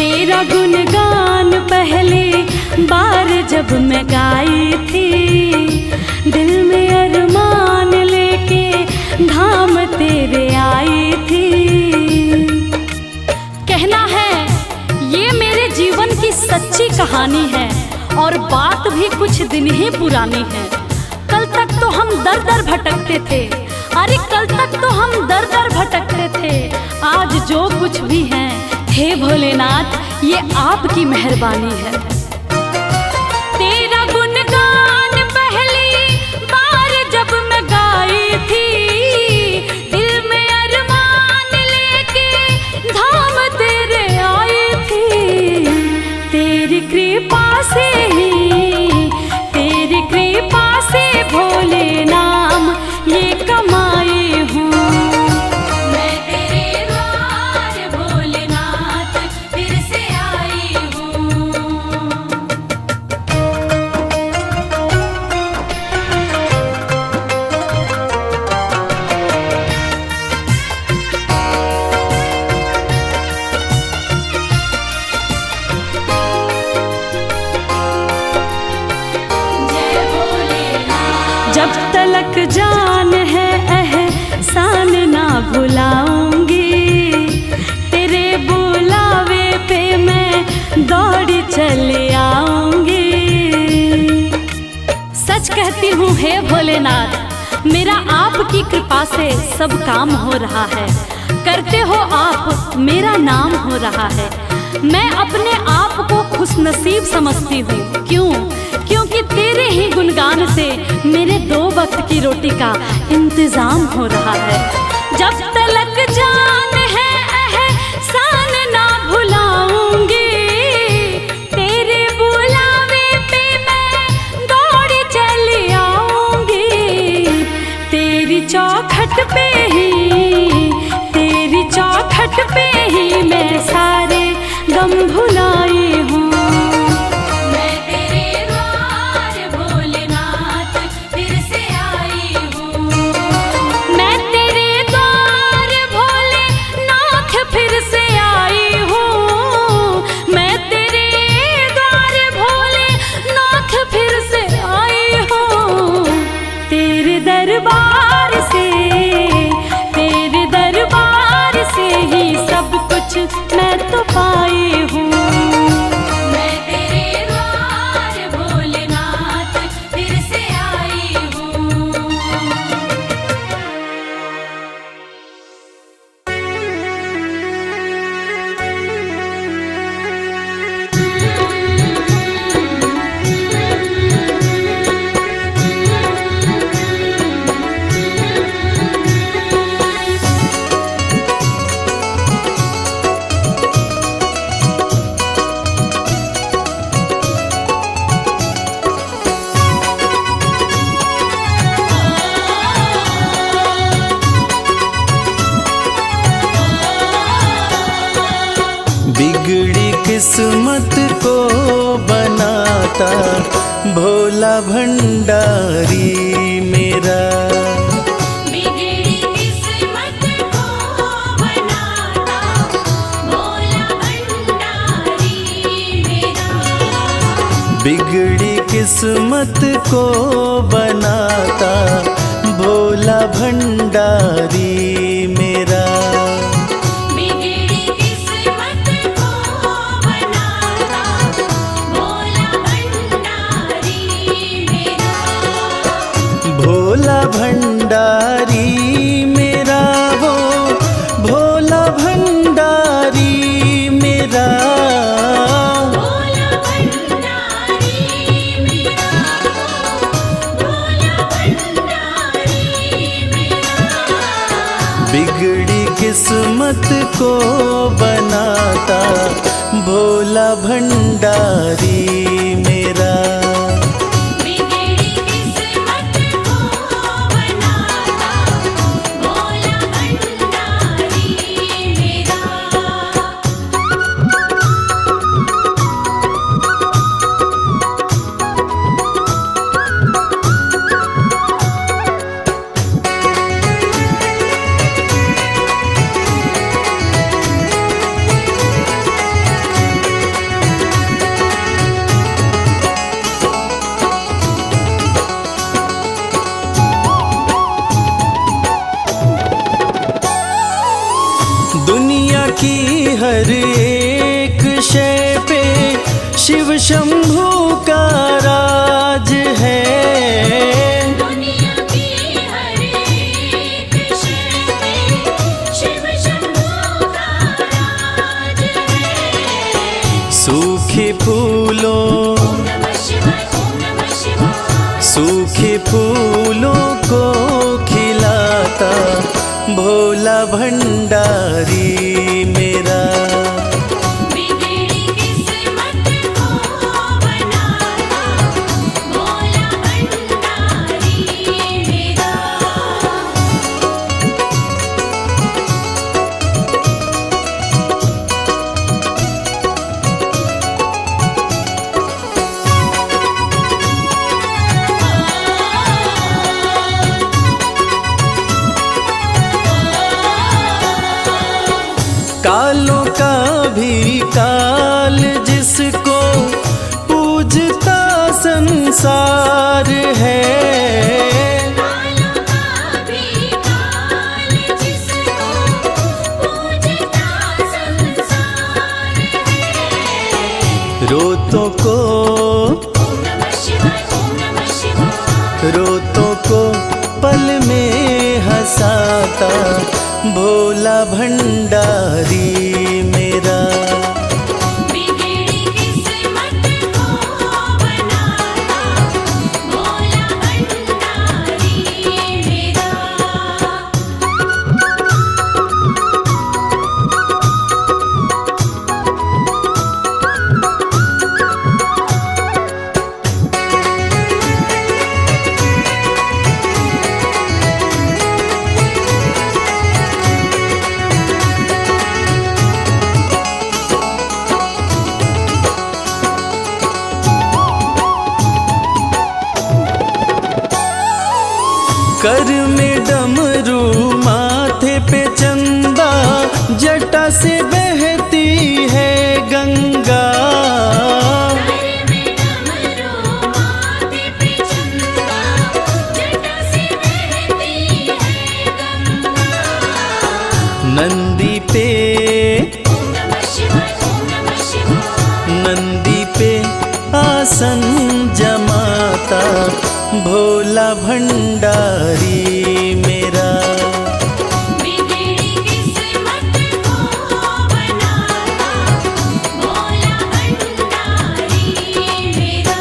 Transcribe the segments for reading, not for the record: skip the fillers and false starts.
तेरा गुणगान पहले बार जब मैं गाई थी, दिल में अरमान लेके धाम तेरे आई थी। कहना है ये मेरे जीवन की सच्ची कहानी है और बात भी कुछ दिन ही पुरानी है। कल तक तो हम दर दर भटकते थे, अरे कल तक तो हम दर दर भटकते थे। आज जो कुछ भी है हे भोलेनाथ ये आपकी मेहरबानी है। तेरा गुणगान पहली बार जब मैं गाई थी, दिल में अरमान लेके धाम तेरे आई थी। तेरी कृपा से ही, तेरी कृपा से भोले नाम ये कमाई हूँ। मैं तेरे द्वार भोलेनाथ फिर से आई हूँ। जय भोलेनाथ। जब तलक जान है एहसान ना भुलाऊंगी, तेरे बुलावे पे मैं दौड़ी चली आऊंगी। सच कहती हूँ हे भोलेनाथ, मेरा आपकी कृपा से सब काम हो रहा है। करते हो आप मेरा नाम हो रहा है। मैं अपने आप को खुशनसीब समझती हूँ। क्यों? क्योंकि तेरे ही गुणगान से मेरे 2 वक्त की रोटी का इंतजाम हो रहा है। जब तलक जान है एहसान ना भुलाऊंगी, तेरे बुलावे पे मैं दौड़ी चली आऊंगी। तेरी चौखट पे ही, तेरी चौखट पे ही मैं सारे गम भुलाई हूँ। मैं तेरे द्वार भोलेनाथ फिर से आई हूँ। मैं तेरे द्वार भोलेनाथ फिर से आई हूँ। मैं तेरे द्वार भोलेनाथ फिर से आई हूँ। तेरे दरबार से, तेरे दरबार से ही सब कुछ मैं तो पाई हूँ। मैं तेरे द्वार भोलेनाथ फिर से आई हूँ। बिगड़ी किस्मत को बनाता भोला भंडारी मेरा। बिगड़ी किस्मत को बनाता भोला भंडारी मेरा। बिगड़ी किस्मत को बनाता भोला भंडारी मेरा। भोला भंडारी मेरा, वो भोला भंडारी मेरा। भोला भंडारी मेरा, भोला भंडारी मेरा। बिगड़ी किस्मत को बनाता भोला भंडारी मेरा। शिव शंभू का राज है। दुनिया की हर एक शय में शिव शंभू का राज है। सूखे फूलों ओम नमः शिवाय, ओम नमः शिवाय। सूखे फूलों को खिलाता भोला भंडारी मेरा। बिगड़ी किस्मत को बनाता भोला भंडारी मेरा। कालों का भी काल जिसको पूजता संसार है। कालों का भी काल जिसको पूजता संसार है। रोतों को ओम नमः शिवाय, ओम नमः शिवाय। रोतों को पल में हंसाता भोला भंडारी मेरा। बिगड़ी किस्मत को बनाता भोला भंडारी मेरा। कर में डमरू माथे पे चंदा, जटा से बहती है गंगा। घर में डमरू माथे पे चंदा, जटा से बहती है गंगा। नंदी पे ओम नमः शिवाय, ओम नमः शिवाय। नंदी पे आसन जमाता भोला भंडारी मेरा। बिगड़ी किस्मत को बनाता भोला भंडारी मेरा।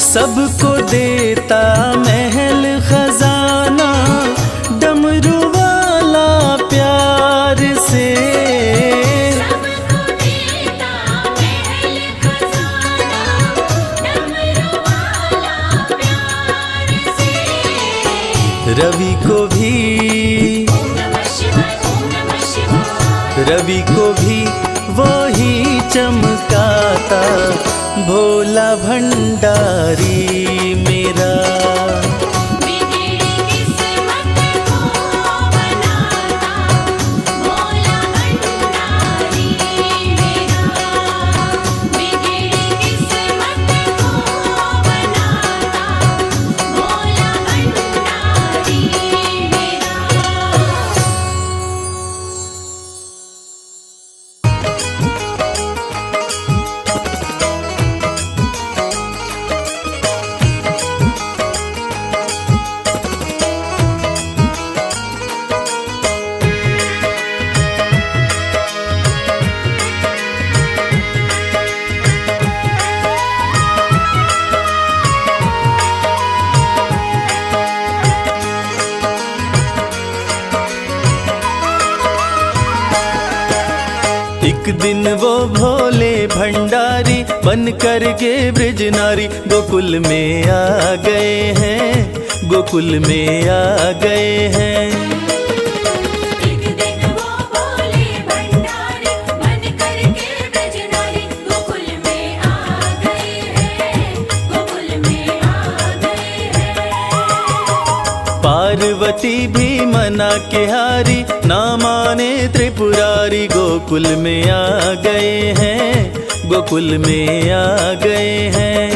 सबको देता महल खजाना, डमरू वाला प्यार से। सबको देता महल खजाना, डमरू वाला प्यार से। रवि को भी ओम नमः शिवाय, ओम नमः शिवाय। रवि को भी वो ही चमकाता भोला भंडारी मेरा। बिगड़ी किस्मत को बनाता भोला भंडारी मेरा। बिगड़ी किस्मत को बनाता भोला भंडारी मेरा। एक दिन वो भोले भंडारी बन कर के ब्रज नारी गोकुल में आ गए हैं, गोकुल में आ गए हैं। एक दिन वो भोले भंडारी बन कर के ब्रज नारी गोकुल में आ गए हैं, गोकुल में आ गए हैं। पार्वती भी मना के हारी, ना माने त्रिपुरारी। गोकुल में आ गए हैं, गोकुल में आ गए हैं।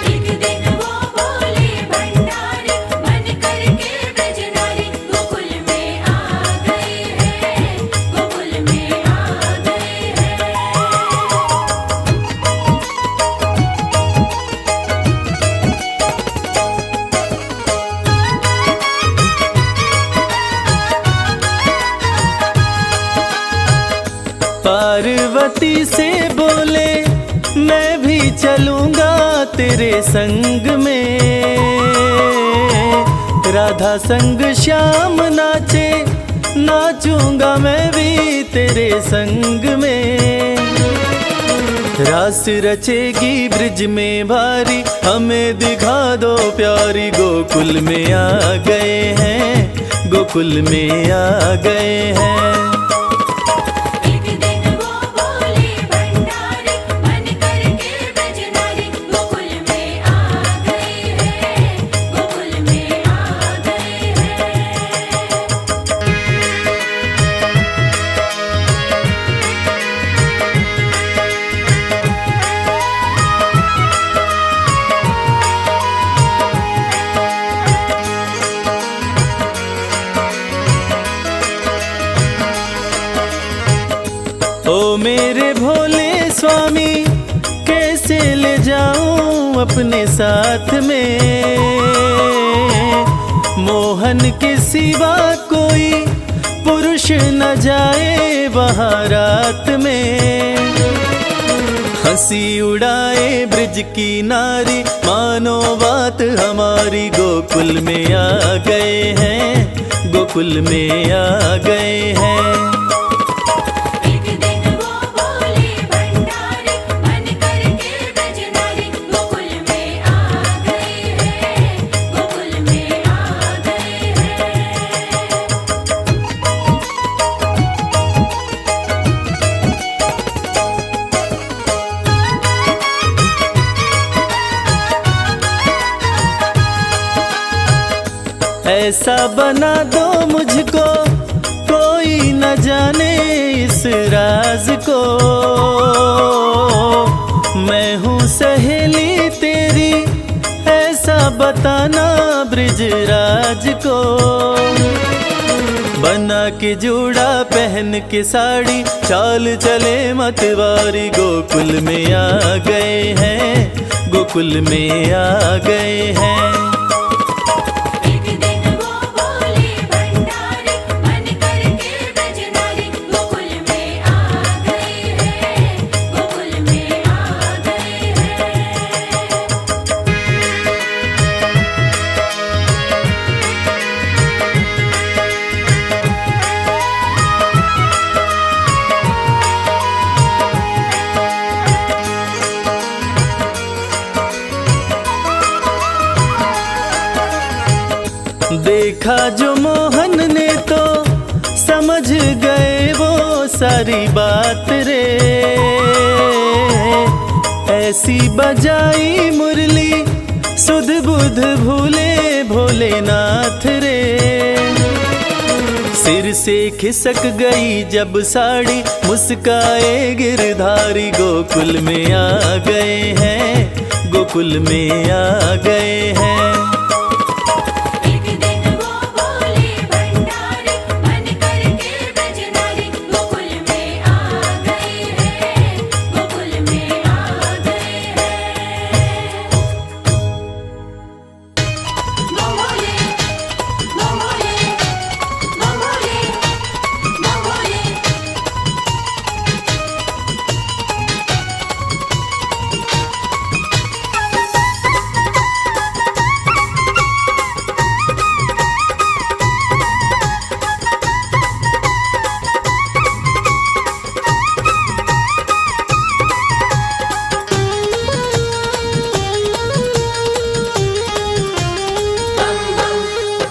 एक दिन वो बोले भंडारी, मन करके ब्रजनारी। गोकुल में आ गए हैं, गोकुल में आ गए हैं। पार्वती से बोले मैं भी चलूंगा तेरे संग में। राधा संग श्याम नाचे, नाचूंगा मैं भी तेरे संग में। रास रचेगी ब्रिज में भारी, हमें दिखा दो प्यारी। गोकुल में आ गए हैं, गोकुल में आ गए हैं। एक दिन वो बोले भंडारी, मन करके ब्रजनारी। गोकुल में आ गए हैं, गोकुल में आ गए हैं। ओ मेरे भोले स्वामी, कैसे ले जाऊं अपने साथ में। मोहन के सिवा कोई पुरुष न जाए वहाँ रात में। हंसी उड़ाए ब्रिज की नारी, मानो बात हमारी। गोकुल में आ गए हैं, गोकुल में आ गए हैं। एक दिन वो बोले भंडारी, मन करके ब्रजनारी। गोकुल में आ गए हैं, गोकुल में आ गए हैं। ऐसा बना दो मुझको, कोई न जाने इस राज को। मैं हूँ सहेली तेरी, ऐसा बताना ब्रिजराज को। बना के जूड़ा पहन के साड़ी, चाल चले मतवारी। गोकुल में आ गए हैं, गोकुल में आ गए हैं। एक दिन वो बोले भंडारी, मन करके ब्रजनारी। गोकुल में आ गए हैं, गोकुल में आ गए हैं। देखा जो मोहन ने तो समझ गए वो सारी बात रे। ऐसी बजाई मुरली, सुध बुध भूले भोलेनाथ रे। सिर से खिसक गई जब साड़ी, मुस्काए गिरधारी। गोकुल में आ गए हैं, गोकुल में आ गए हैं। एक दिन वो बोले भंडारी, मन करके ब्रजनारी। गोकुल में आ गए हैं, गोकुल में आ गए हैं। बोले बोले बोले बोले।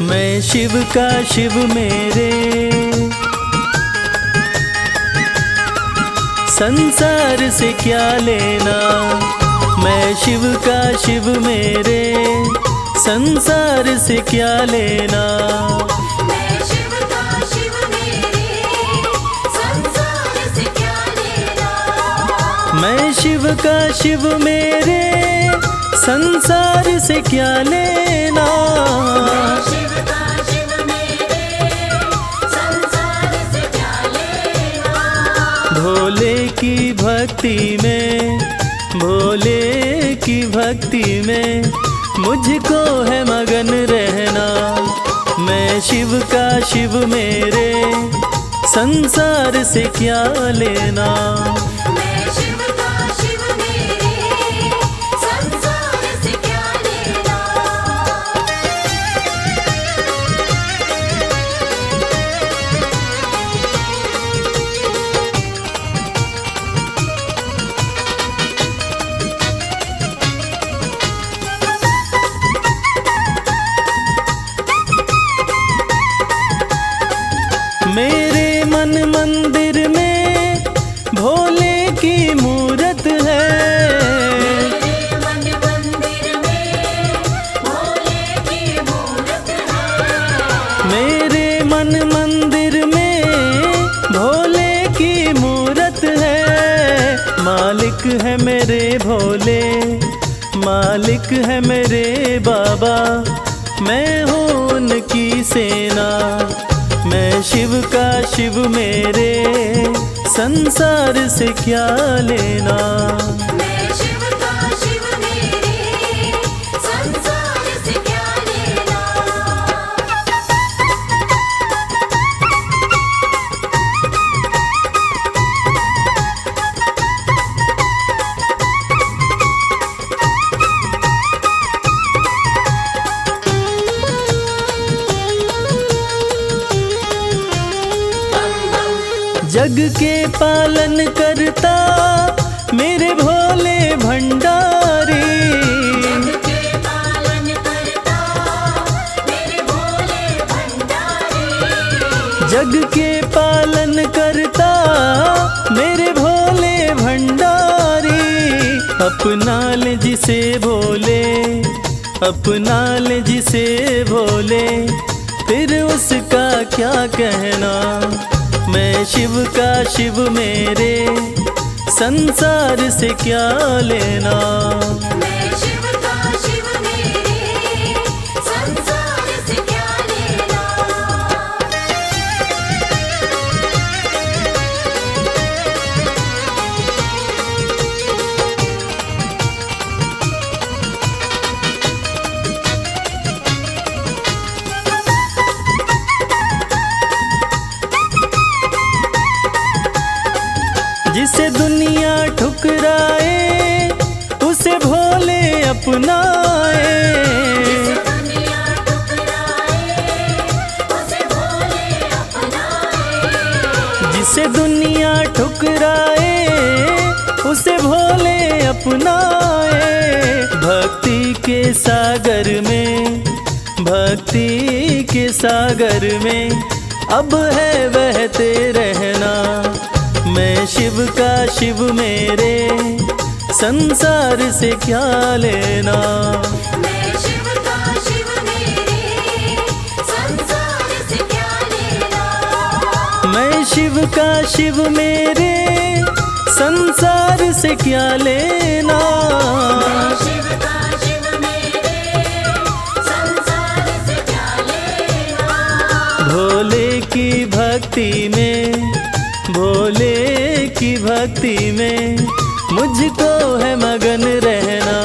मैं शिव का शिव मेरे, संसार से क्या लेना। मैं शिव का शिव मेरे, संसार से क्या लेना। मैं शिव का शिव मेरे संसार से क्या लेना। शिव का शिव मेरे संसार से क्या लेना। भोले की भक्ति में, भोले की भक्ति में मुझको है मगन रहना। मैं शिव का शिव मेरे संसार से क्या लेना। मैं शिव का शिव मेरे संसार से क्या लेना। मेरे मन मंदिर में भोले की मूरत है। मेरे मन मंदिर में भोले की मूरत है। मेरे मन मंदिर में भोले की मूरत है। मालिक है मेरे भोले, मालिक है मेरे बाबा, मैं हूँ उनकी सेना। मैं शिव का शिव मेरे संसार से क्या लेना। मैं शिव का शिव मेरे संसार से क्या लेना। जग के पालन करता मेरे भोले भंडारी। जग के पालन करता मेरे भोले भंडारी। जग के पालन करता मेरे भोले भंडारी। अपना ले जिसे भोले, अपना ले जिसे भोले, फिर उसका क्या कहना। मैं शिव का शिव मेरे संसार से क्या लेना। मैं शिव का शिव मेरे संसार से क्या लेना। जिसे दुनिया ठुकराए उसे भोले अपनाए। दुनिया ठुकराए उसे भोले अपनाए। जिसे दुनिया ठुकराए उसे भोले अपनाए। भक्ति के सागर में, भक्ति के सागर में अब है बहते रहना। मैं शिव का शिव मेरे संसार से क्या लेना। मैं शिव का शिव मेरे संसार से क्या लेना। मैं शिव का शिव मेरे संसार से क्या लेना। मैं शिव का शिव मेरे संसार से क्या लेना। भोले की भक्ति में, भोले की भक्ति में मुझको है मगन रहना।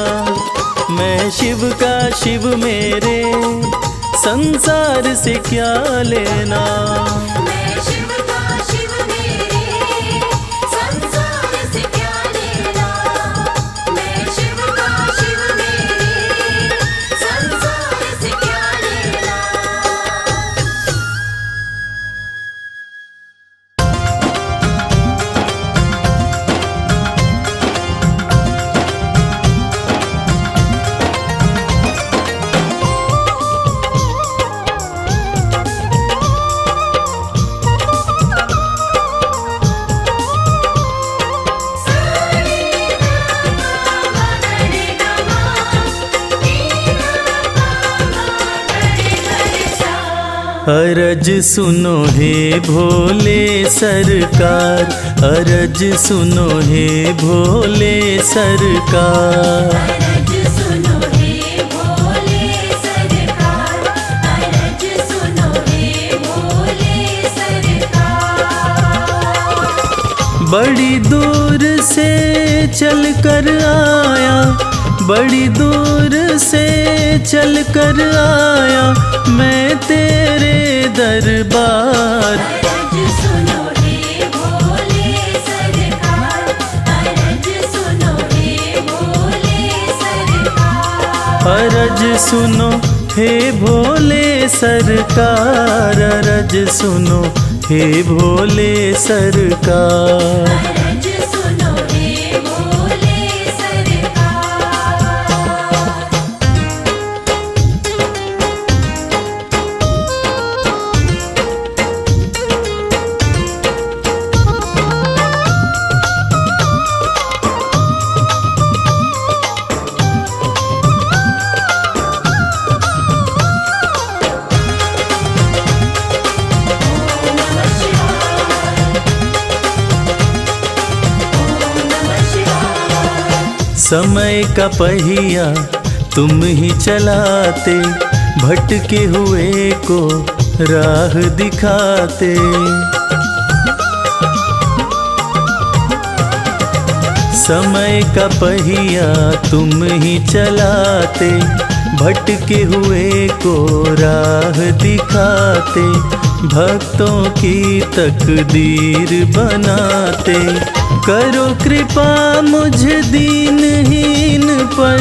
मैं शिव का शिव मेरे संसार से क्या लेना। मैं शिव का शिव मेरे संसार से क्या लेना। मैं शिव का शिव मेरे संसार से क्या लेना। अरज सुनो हे भोले सरकार, अरज सुनो हे भोले सरकार। अरज सुनो हे भोले सरकार, अरज सुनो हे भोले सरकार। बड़ी दूर से चल कर आया, बड़ी दूर से चल कर आया मैं तेरे दरबार। अरज सुनो हे भोले सरकार, अरज सुनो हे भोले सरकार। अरज सुनो हे भोले सरकार, अरज सुनो हे भोले सरकार। अरज सुनो हे भोले सरकार। समय का पहिया तुम ही चलाते, भटके हुए को राह दिखाते। समय का पहिया तुम ही चलाते, भटके हुए को राह दिखाते। भक्तों की तकदीर बनाते, करो कृपा मुझ दीनहीन पर,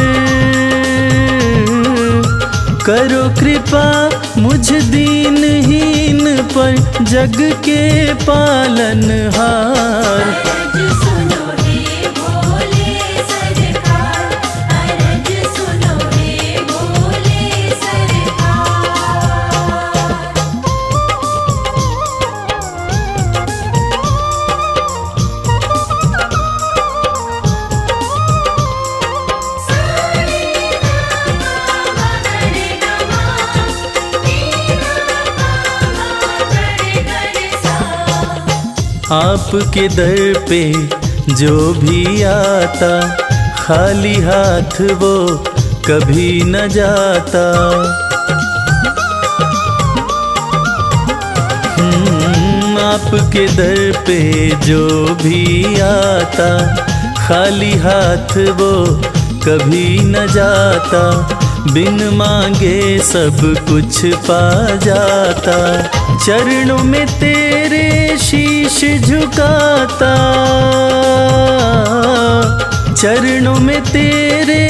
करो कृपा मुझ दीनहीन पर, जग के पालनहार। अरज सुनो हे भोले सरकार, अरज सुनो हे भोले सरकार। आपके दर पे जो भी आता, खाली हाथ वो कभी न जाता। आपके दर पे जो भी आता, खाली हाथ वो कभी न जाता। बिन मांगे सब कुछ पा जाता, चरणों में तेरे शीश झुकाता, चरणों में तेरे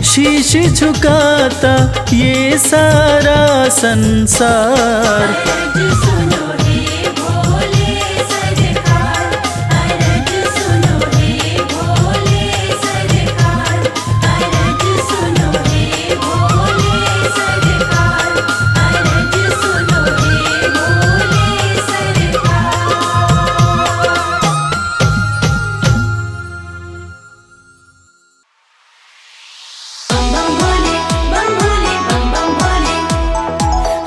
शीश झुकाता ये सारा संसार। अरज सुनो हे भोले सरकार, अरज सुनो हे भोले सरकार, अरज सुनो हे भोले सरकार, अरज सुनो हे भोले सरकार। बम बम भोले बम बम भोले,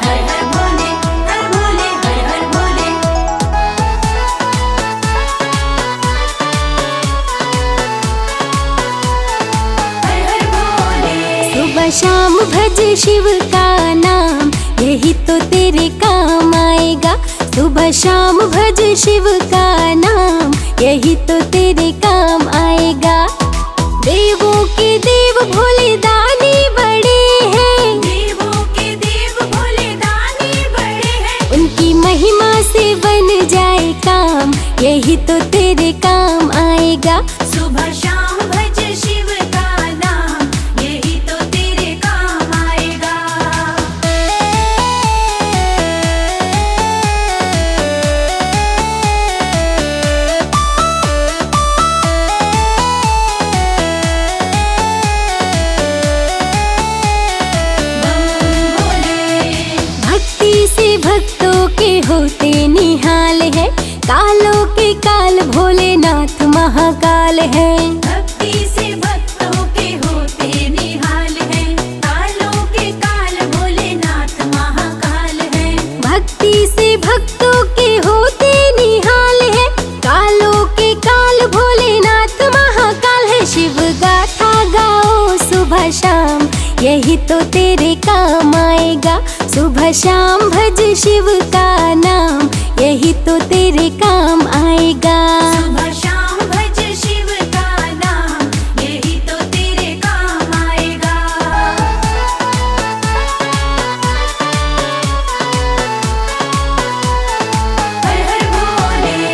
हर हर भोले हर भोले हर हर भोले। हर हर भोले। सुबह शाम भज शिव का नाम, यही तो तेरे काम आएगा। सुबह शाम भज शिव का नाम, यही तो तेरे काम आएगा। देवों के देव भोले दानी बड़े हैं, देवों के देव भोले दानी बड़े हैं। उनकी महिमा से बन जाए काम, यही तो तेरे काम आएगा। सुबह शाम भज शिव का नाम, यही तो तेरे काम आएगा। भक्ति से भक्तों के होते निहाल है, कालों के काल भोलेनाथ महाकाल है। भक्ति से भक्तों के होते निहाल है, कालों के काल भोलेनाथ महाकाल है। भक्त तेरे काम आएगा। सुबह शाम भज शिव का नाम, यही तो तेरे काम आएगा। हर हर भोले।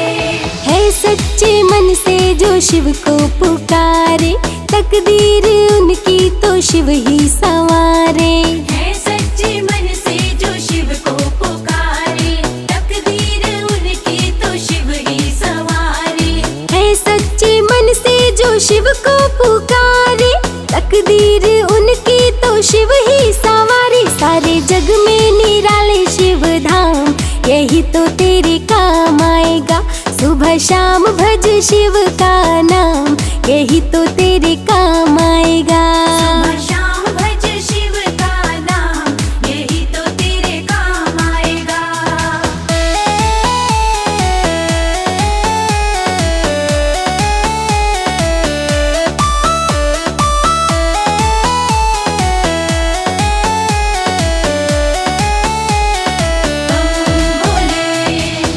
है सच्चे मन से जो शिव को पुकारे, तकदीर उनकी तो शिव ही संवारे। है सच्चे मन से जो शिव को पुकारे, तकदीर उनकी तो शिव ही संवारे। है सच्चे मन से जो शिव को पुकारे, तकदीर उनकी तो शिव ही संवारे। सारे जग में निराले शिव धाम, यही तो तेरे काम आएगा। सुबह शाम भज शिव का नाम, यही तो तेरे काम आएगा। सुबह शाम भज शिव का नाम, यही तो तेरे काम आएगा।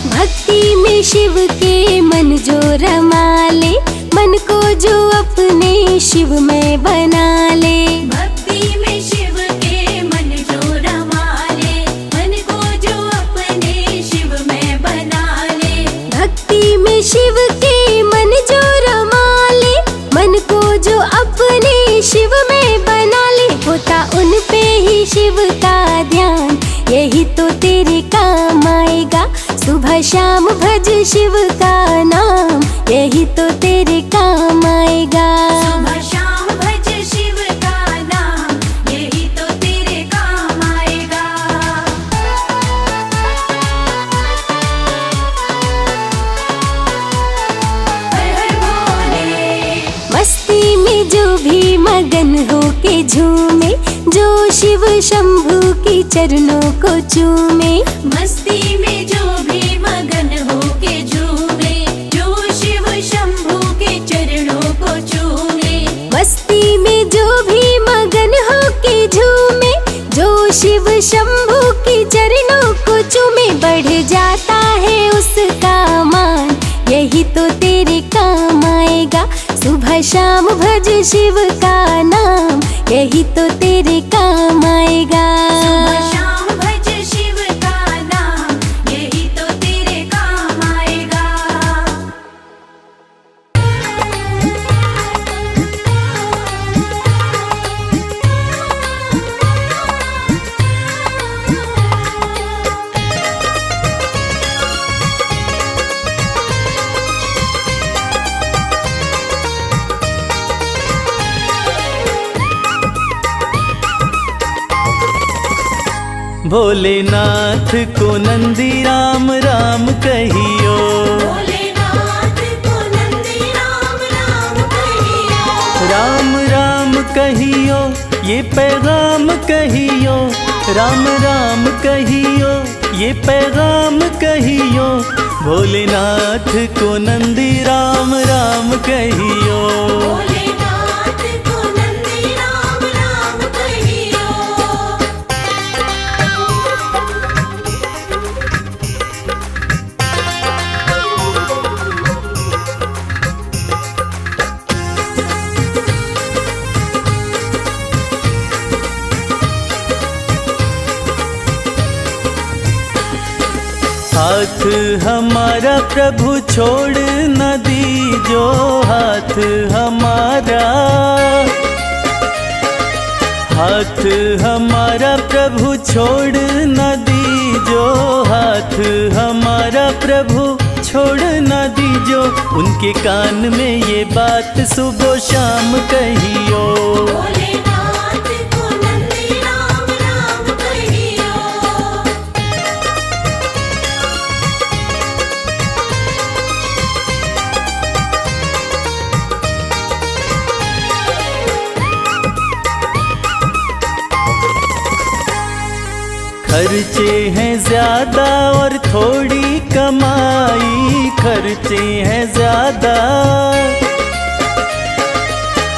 भक्ति में शिव के मन जो रमा ले, मन को जो अपने शिव में बना ले। भक्ति में शिव के मन जो रमा ले, मन को जो अपने शिव में बना ले। भक्ति में शिव के मन जो रमा ले, मन को जो अपने शिव में बना ले। होता उन पे ही शिव का ध्यान, यही तो तेरे काम आएगा। सुबह शाम भज शिव का नाम, यही तो तेरे काम आएगा। सुबह शाम भज शिव का नाम, यही तो तेरे काम आएगा। हर हर भोले। मस्ती में जो भी मगन हो के झूमे, जो शिव शंभू की चरणों को चूमे। मस्ती में जो भी मगन हो के झूमे, जो शिव शंभू के चरणों को चूमे। मस्ती में जो भी मगन हो के झूमे, जो शिव शंभू की चरणों को चूमे। बढ़ जाता है उसका मान, यही तो तेरे काम आएगा। सुबह शाम भज शिव का नाम, यही तो तेरे काम आएगा। सुबह शाम भज शिव का नाम, यही तो तेरे काम आएगा। भोलेनाथ को नंदी राम राम कहियो। भोलेनाथ को नंदी राम राम कहियो। राम राम कहियो, ये पैगाम कहियो। राम राम कहियो, ये पैगाम कहियो। भोलेनाथ को नंदी राम राम कहियो। भोलेनाथ को नंदी राम राम कहियो। हाथ हमारा प्रभु छोड़ न दीजो। हाथ हमारा, हाथ हमारा प्रभु छोड़ न दीजो। हाथ हमारा प्रभु छोड़ न दीजो। उनके कान में ये बात सुबह शाम कहियो। भोलेनाथ को नंदी राम राम कहियो। खर्चे हैं ज्यादा और थोड़ी कमाई। खर्चे हैं ज्यादा,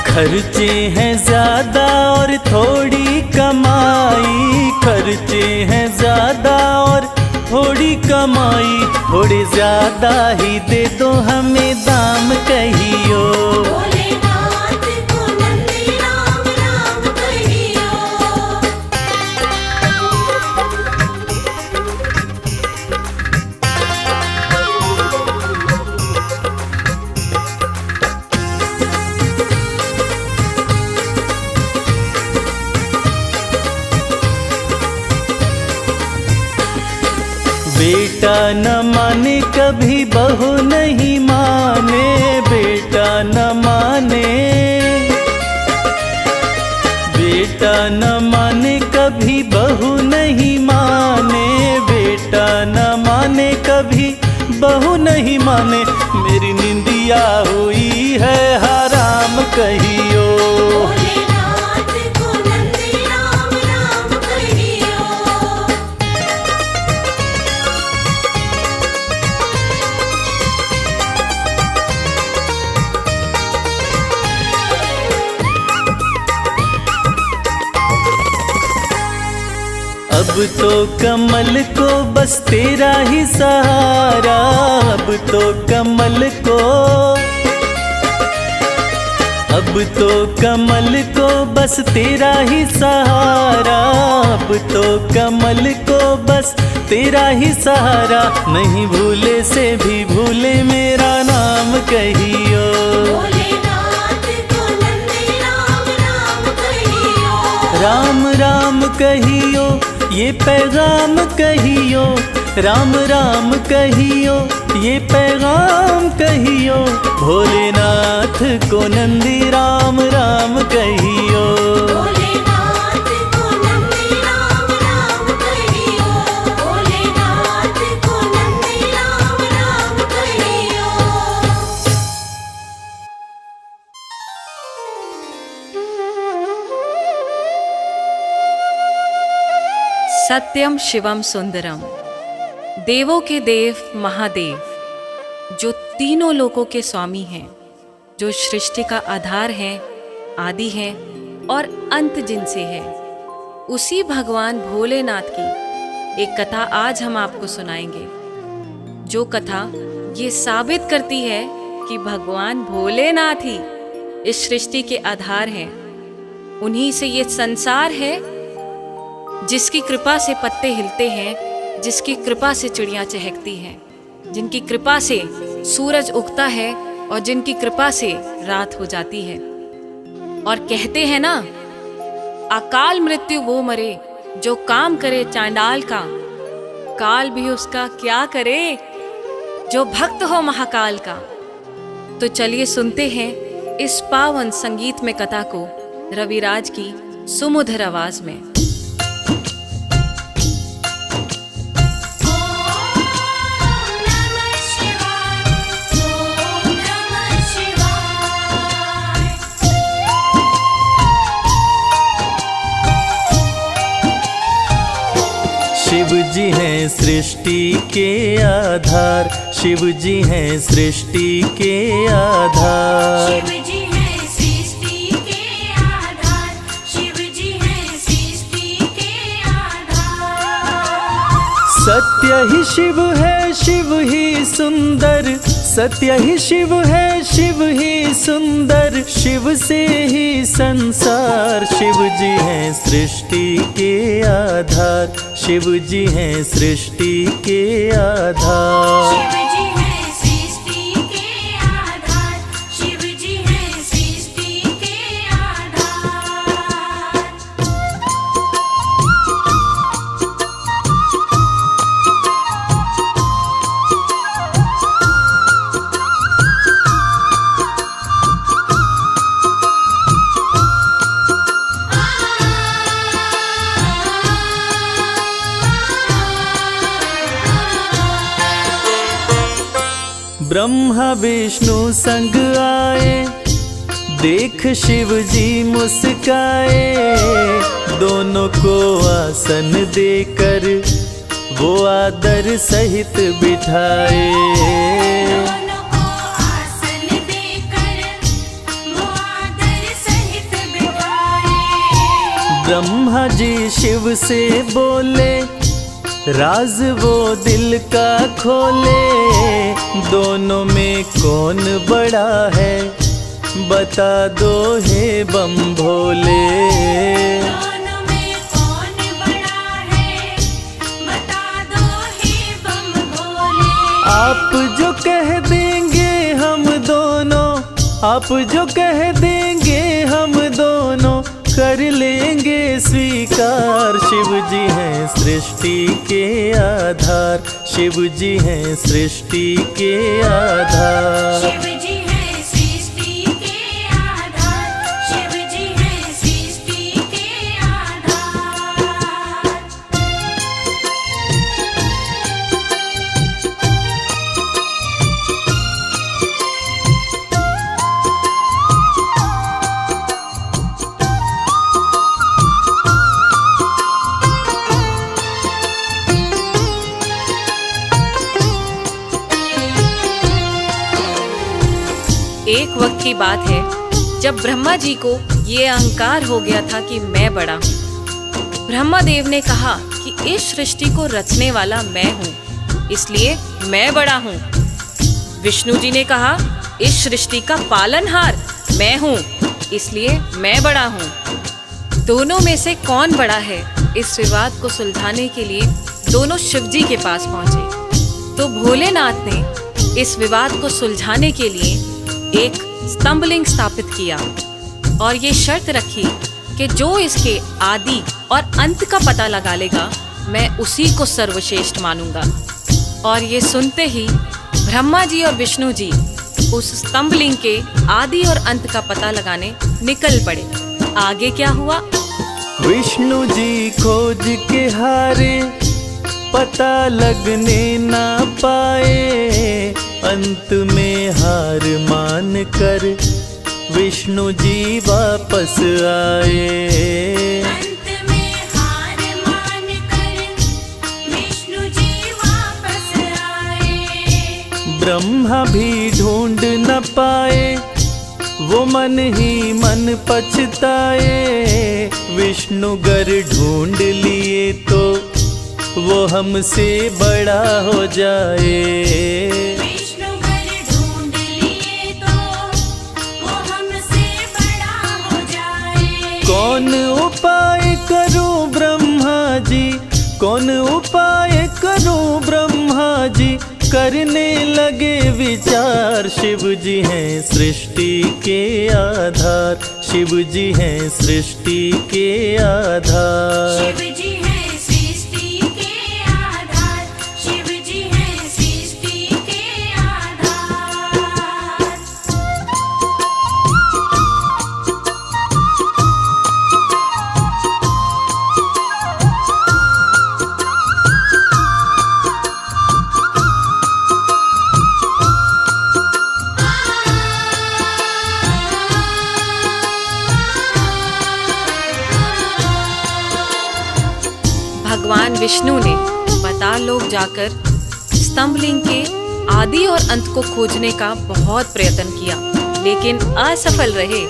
खर्चे हैं ज्यादा और थोड़ी कमाई। खर्चे हैं ज्यादा और थोड़ी कमाई थोड़ी ज्यादा ही दे दो हमें दाम कहियो। भोलेनाथ को नंदी राम राम कहियो। बेटा न माने कभी बहू नहीं माने, बेटा न माने, बेटा न माने कभी बहू नहीं माने, बेटा न माने कभी बहू नहीं माने, मेरी निंदिया हुई है हराम कहियो। भोलेनाथ को नंदी राम राम कहियो। अब तो कमल को बस तेरा ही सहारा, अब तो कमल को, अब तो कमल को बस तेरा ही सहारा, अब तो कमल को बस तेरा ही सहारा, नहीं भूले से भी भूले मेरा नाम कहियो। भोलेनाथ को नंदी राम राम कहियो। राम राम कहियो ये पैगाम कहियो, राम राम कहियो ये पैगाम कहियो, भोलेनाथ को नंदी राम राम कहियो। भोलेनाथ को नंदी राम राम कहियो। भोलेनाथ को नंदी राम राम कहियो। सत्यम शिवम सुंदरम, देवों के देव महादेव, जो तीनों लोकों के स्वामी हैं, जो सृष्टि का आधार हैं, आदि हैं और अंत जिनसे है, उसी भगवान भोलेनाथ की एक कथा आज हम आपको सुनाएंगे, जो कथा ये साबित करती है कि भगवान भोलेनाथ ही इस सृष्टि के आधार हैं। उन्हीं से ये संसार है, जिसकी कृपा से पत्ते हिलते हैं, जिसकी कृपा से चिड़ियाँ चहकती हैं, जिनकी कृपा से सूरज उगता है और जिनकी कृपा से रात हो जाती है। और कहते हैं ना, अकाल मृत्यु वो मरे जो काम करे चांडाल का, काल भी उसका क्या करे जो भक्त हो महाकाल का। तो चलिए सुनते हैं इस पावन संगीत में कथा को रविराज की सुमधुर आवाज में। शिव जी हैं सृष्टि के आधार, शिव जी हैं सृष्टि के आधार। शिव जी हैं सृष्टि के आधार। शिव जी हैं सृष्टि के आधार। सत्य ही शिव है, शिव ही सुंदर, सत्य ही शिव है, शिव ही सुंदर, शिव से ही संसार। शिव जी हैं सृष्टि के आधार, शिव जी हैं सृष्टि के आधार। शिव जी हैं सृष्टि के आधार। शिव जी हैं सृष्टि के आधार। ब्रह्मा विष्णु संग आए, देख शिव जी मुस्काए, दोनों को आसन देकर वो आदर सहित बिठाए। दोनों को आसन देकर वो आदर सहित बिठाए। ब्रह्मा जी शिव से बोले, राज वो दिल का खोले, दोनों में कौन बड़ा है, बता दो हे बम भोले। दोनों में कौन बड़ा है, बता दो हे बम भोले। आप जो कह देंगे हम दोनों, आप जो कह देंगे हम दोनों, कर लेंगे स्वीकार। शिव जी हैं सृष्टि के आधार, शिव जी हैं सृष्टि के आधार। शिव जी हैं सृष्टि के आधार, शिव जी हैं सृष्टि के आधार। एक वक्त की बात है जब ब्रह्मा जी को ये अहंकार हो गया था कि मैं बड़ा हूँ। ब्रह्मा देव ने कहा कि इस सृष्टि को रचने वाला मैं हूँ, इसलिए मैं बड़ा हूँ। विष्णु जी ने कहा इस सृष्टि का पालनहार मैं हूँ, इसलिए मैं बड़ा हूँ। दोनों में से कौन बड़ा है, इस विवाद को सुलझाने के लिए दोनों शिव जी के पास पहुंचे। तो भोलेनाथ ने इस विवाद को सुलझाने के लिए एक स्तंभलिंग स्थापित किया और ये शर्त रखी कि जो इसके आदि और अंत का पता लगा लेगा, मैं उसी को सर्वश्रेष्ठ मानूंगा। और ये सुनते ही ब्रह्मा जी और विष्णु जी उस स्तंभलिंग के आदि और अंत का पता लगाने निकल पड़े। आगे क्या हुआ? विष्णु जी खोज के हारे, पता लगने ना पाए, अंत में हार मान कर विष्णु जी वापस आए। अंत में हार मान कर विष्णु जी वापस आए। ब्रह्मा भी ढूंढ न पाए, वो मन ही मन पछताए। विष्णु गर ढूंढ लिए तो वो हमसे बड़ा हो जाए। विष्णु घर ढूंढ लिए तो वो हमसे बड़ा हो जाए। कौन उपाय करूं ब्रह्मा जी, कौन उपाय करूं ब्रह्मा जी, करने लगे विचार। शिव जी हैं सृष्टि के आधार, शिव जी हैं सृष्टि के आधार। शिव जी हैं सृष्टि के आधार, शिव जी हैं सृष्टि के आधार। भगवान विष्णु ने पाताल लोक जाकर स्तंभलिंग के आदि और अंत को खोजने का बहुत प्रयत्न किया, लेकिन असफल रहे।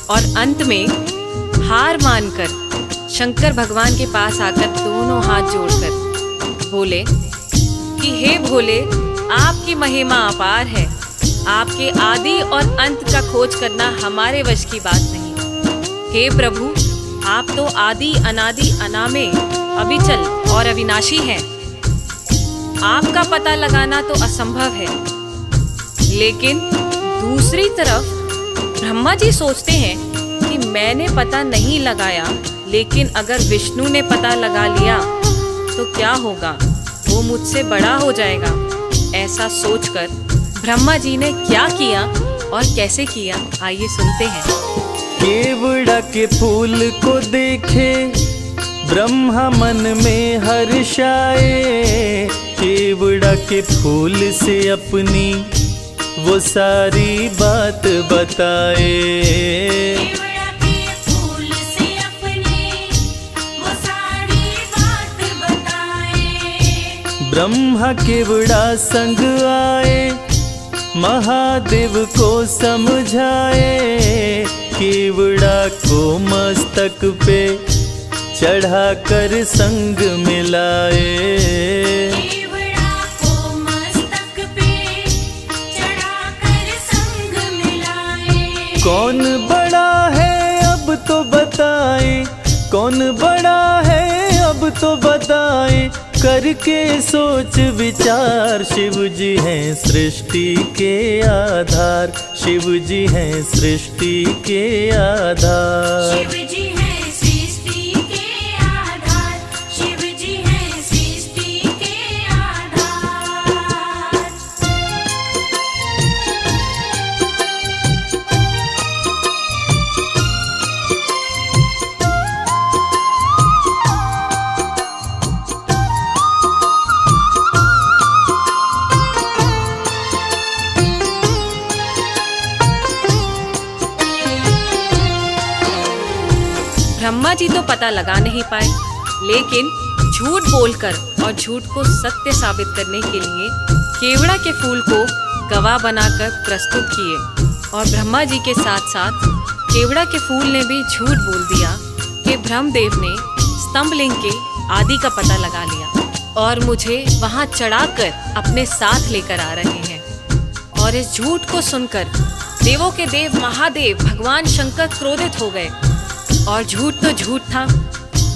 और अंत में हार मानकर शंकर भगवान के पास आकर दोनों हाथ जोड़कर बोले कि हे भोले, आपकी महिमा अपार है, आपके आदि और अंत का खोज करना हमारे वश की बात नहीं। हे प्रभु, आप तो आदि अनादि अनामे अविचल और अविनाशी हैं। आपका पता लगाना तो असंभव है। लेकिन दूसरी तरफ ब्रह्मा जी सोचते हैं कि मैंने पता नहीं लगाया, लेकिन अगर विष्णु ने पता लगा लिया तो क्या होगा, वो मुझसे बड़ा हो जाएगा। ऐसा सोचकर ब्रह्मा जी ने क्या किया और कैसे किया, आइए सुनते हैं। केवड़ा के फूल को देखे ब्रह्मा मन में हर्षाए। केवड़ा के फूल से अपनी वो सारी बात बताए। केवड़ा के फूल से अपनी वो सारी बात बताए। ब्रह्मा केवड़ा संग आए, महादेव को समझाए। केवड़ा को मस्तक पे चढ़ाकर संग मिलाए। केवड़ा को मस्तक पे चढ़ाकर संग मिलाए। कौन बड़ा है अब तो बताए, कौन बड़ा है अब तो बताए, करके सोच विचार। शिव जी हैं सृष्टि के आधार, शिव जी हैं सृष्टि के आधार। शिव जी हैं सृष्टि के आधार, शिव जी हैं सृष्टि के आधार। ब्रह्मा जी तो पता लगा नहीं पाए, लेकिन झूठ बोलकर और झूठ को सत्य साबित करने के लिए केवड़ा के फूल को गवाह बनाकर प्रस्तुत किए। और ब्रह्मा जी के साथ साथ केवड़ा के फूल ने भी झूठ बोल दिया कि ब्रह्मदेव ने स्तंभलिंग के आदि का पता लगा लिया और मुझे वहां चढ़ाकर अपने साथ लेकर आ रहे हैं। और इस झूठ को सुनकर देवों के देव महादेव भगवान शंकर क्रोधित हो गए। और झूठ तो झूठ था,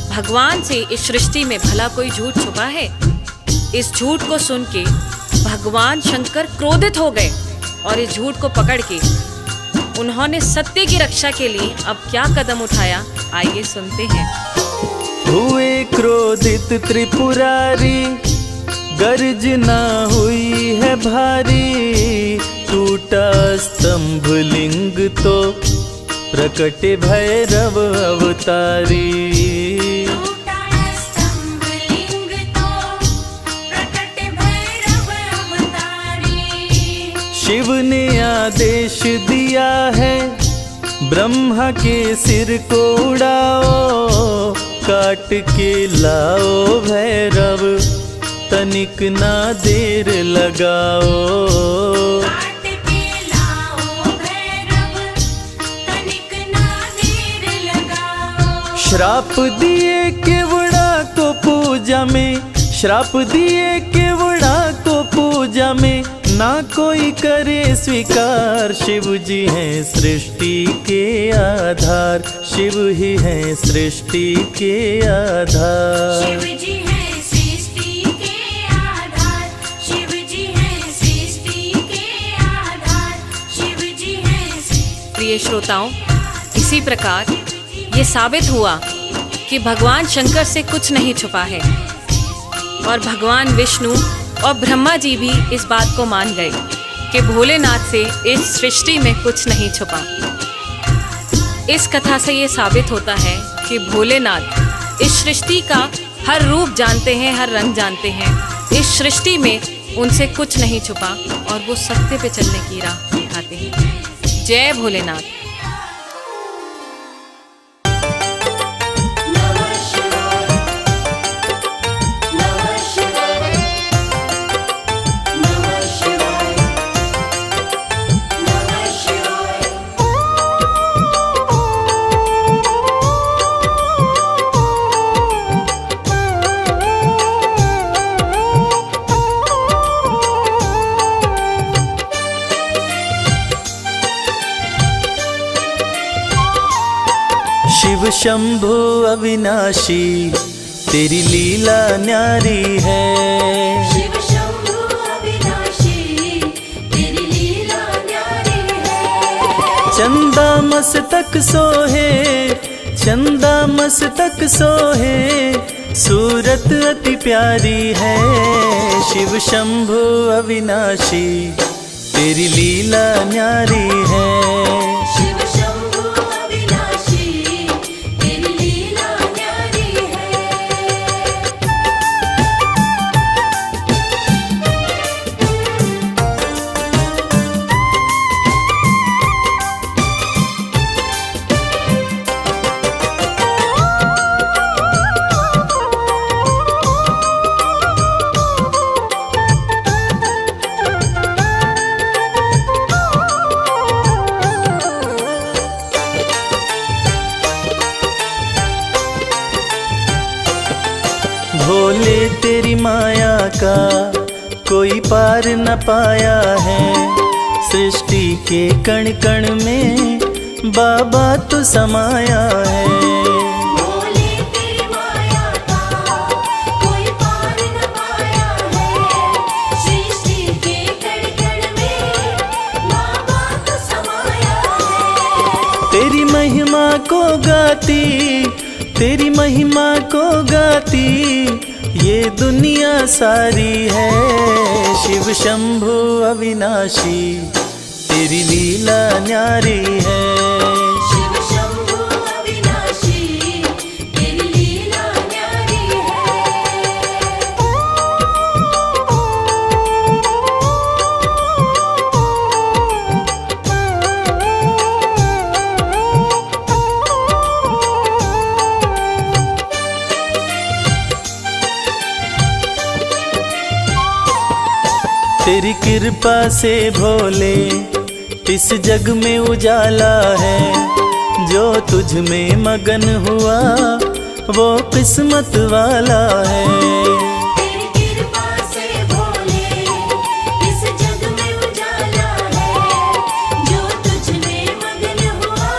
भगवान से इस सृष्टि में भला कोई झूठ छुपा है? इस झूठ को सुन के भगवान शंकर क्रोधित हो गए और इस झूठ को पकड़ के उन्होंने सत्य की रक्षा के लिए अब क्या कदम उठाया, आइए सुनते हैं। हुए क्रोधित त्रिपुरारी, गर्जना हुई है भारी। टूटा स्तंभ लिंग तो प्रकट भैरव अवतारी। टूटा स्तंभ लिंग तो प्रकट भैरव अवतारी। शिव ने आदेश दिया है, ब्रह्मा के सिर को उड़ाओ, काट के लाओ भैरव, तनिक ना देर लगाओ। काट के लाओ भैरव, तनिक ना देर लगाओ। श्राप दिए केवड़ा को पूजा में, श्राप दिए केवड़ा को पूजा में, ना कोई करे स्वीकार। शिव जी हैं सृष्टि के आधार, शिव ही हैं सृष्टि के आधार। शिव जी हैं सृष्टि के आधार, शिव जी हैं सृष्टि के आधार, शिव जी हैं सृष्टि। प्रिय श्रोताओं, इसी प्रकार ये साबित हुआ कि भगवान शंकर से कुछ नहीं छुपा है और भगवान विष्णु और ब्रह्मा जी भी इस बात को मान गए कि भोलेनाथ से इस सृष्टि में कुछ नहीं छुपा। इस कथा से ये साबित होता है कि भोलेनाथ इस सृष्टि का हर रूप जानते हैं, हर रंग जानते हैं। इस सृष्टि में उनसे कुछ नहीं छुपा और वो सत्य पे चलने की राह दिखाते हैं। जय भोलेनाथ। नमः शिवाय, नमः शिवाय, नमः शिवाय, नमः शिवाय। शिव शंभु अविनाशी, तेरी लीला न्यारी है। शिव शंभु अविनाशी, तेरी लीला न्यारी है। चंदा मस्तक सोहे, चंदा मस्तक सोहे, सूरत अति प्यारी है। शिव शंभु अविनाशी, तेरी लीला न्यारी है। शिव शंभु अविनाशी, तेरी लीला न्यारी है। पार न पाया है। सृष्टि के कण कण में बाबा तू समाया है। बोले तेरी माया का कोई पार न पाया है। सृष्टि के कण कण में बाबा तू समाया है। तेरी महिमा को गाती, तेरी महिमा को गाती ये दुनिया सारी है। शिव शंभु अविनाशी तेरी लीला न्यारी है। शिव शंभु अविनाशी तेरी लीला न्यारी तेरी कृपा से भोले इस जग में उजाला है। जो तुझ में मगन हुआ वो किस्मत वाला है। तेरी कृपा से भोले इस जग में उजाला है। जो तुझ में मगन हुआ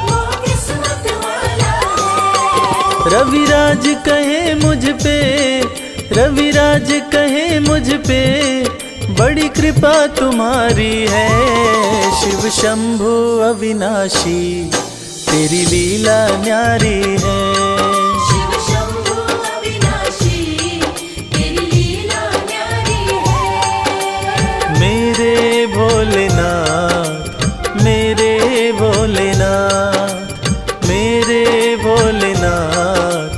वो किस्मत वाला है। रविराज कहे मुझ पे, रविराज कहे मुझ पे बड़ी कृपा तुम्हारी है। शिव शंभु अविनाशी तेरी लीला न्यारी है। शिव शंभु अविनाशी तेरी लीला न्यारी है। मेरे भोलेनाथ, मेरे भोलेनाथ, मेरे भोलेनाथ,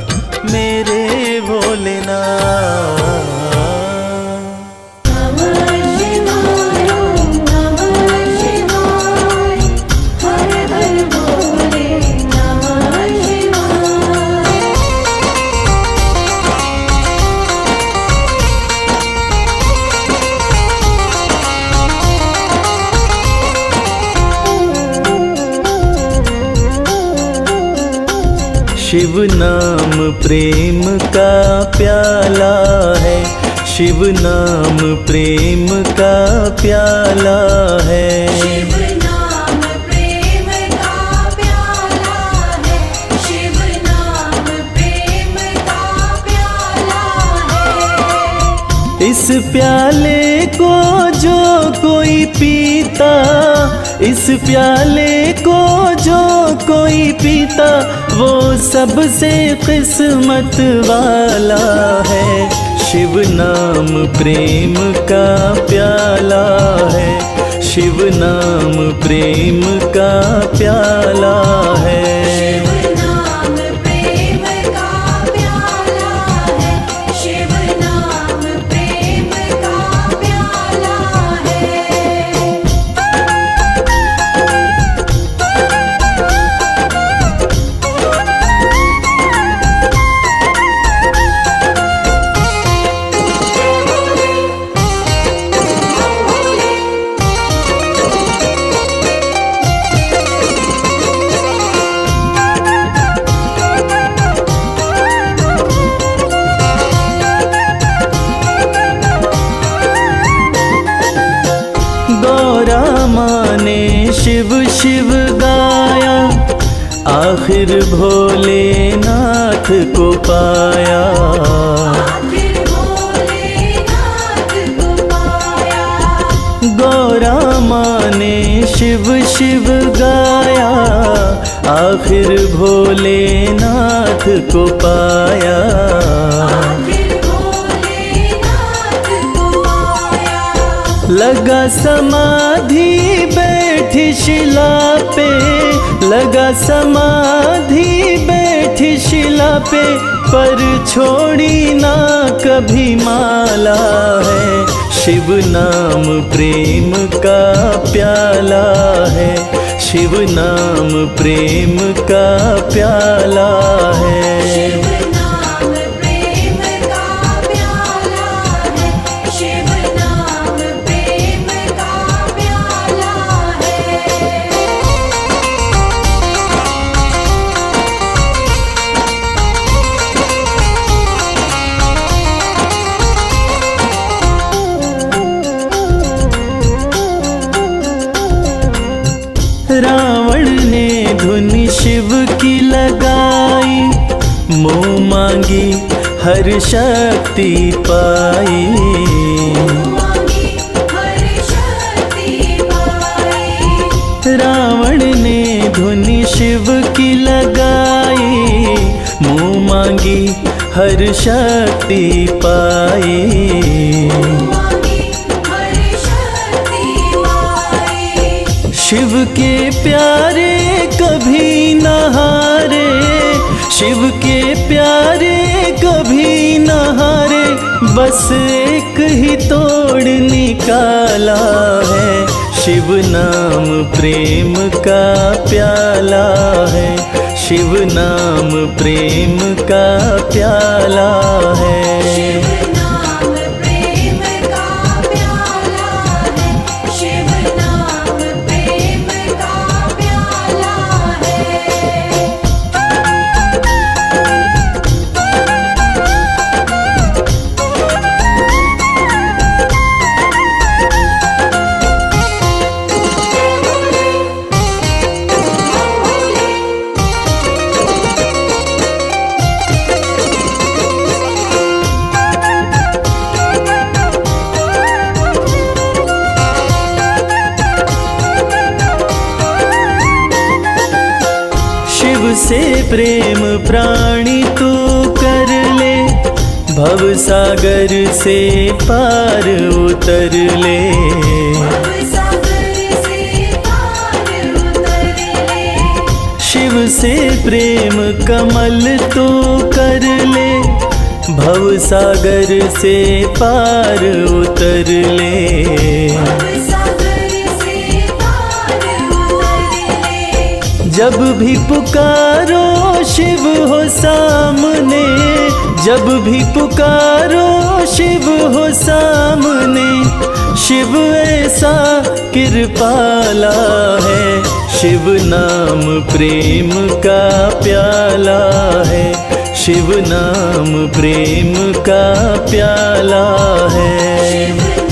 मेरे भोलेनाथ। शिव नाम प्रेम का प्याला है। शिव नाम प्रेम का प्याला है। शिव नाम प्रेम का प्याला है। शिव नाम प्रेम का प्याला है। इस प्याले को जो कोई पीता, इस प्याले को जो कोई पीता वो सबसे किस्मत वाला है। शिव नाम प्रेम का प्याला है। शिव नाम प्रेम का प्याला है। शिव नाम प्रेम का प्याला है। शिव नाम प्रेम का प्याला है। गौरा माँ ने शिव शिव गाया, आखिर भोलेनाथ को पाया। आखिर भोलेनाथ को पाया। गौरा माँ ने शिव शिव गाया, आखिर भोलेनाथ को पाया। आखिर भोलेनाथ को पाया। लगा समाधि बैठी शिला पे, लगा समाधि बैठी शिला पे, पर छोड़ी ना कभी माला है। शिव नाम प्रेम का प्याला है। शिव नाम प्रेम का प्याला है। शिव नाम प्रेम का प्याला है। शिव नाम प्रेम का प्याला है। रावण ने धुन शिव की लगाई, मुँह मांगी हर शक्ति पाई। मांगी हर शक्ति पाई। रावण ने धुन शिव की लगाई, मुँह मांगी हर शक्ति पाई। मांगी हर शक्ति पाई। शिव के प्यारे कभी न हारे, शिव के प्यारे कभी न हारे, बस एक ही तोड़ निकाला है। शिव नाम प्रेम का प्याला है, शिव नाम प्रेम का प्याला है। शिव नाम प्रेम का प्याला है। शिव नाम प्रेम का प्याला है। शिव से प्रेम प्राणी तू कर ले, भव सागर से पार उतर ले। सागर से पार उतर ले। शिव से प्रेम कमल तू कर ले, भव सागर से पार उतर ले। सागर से पार उतर ले। जब भी पुकारो शिव हो सामने, जब भी पुकारो शिव हो सामने, शिव ऐसा कृपाला है। शिव नाम प्रेम का प्याला है, शिव नाम प्रेम का प्याला है। शिव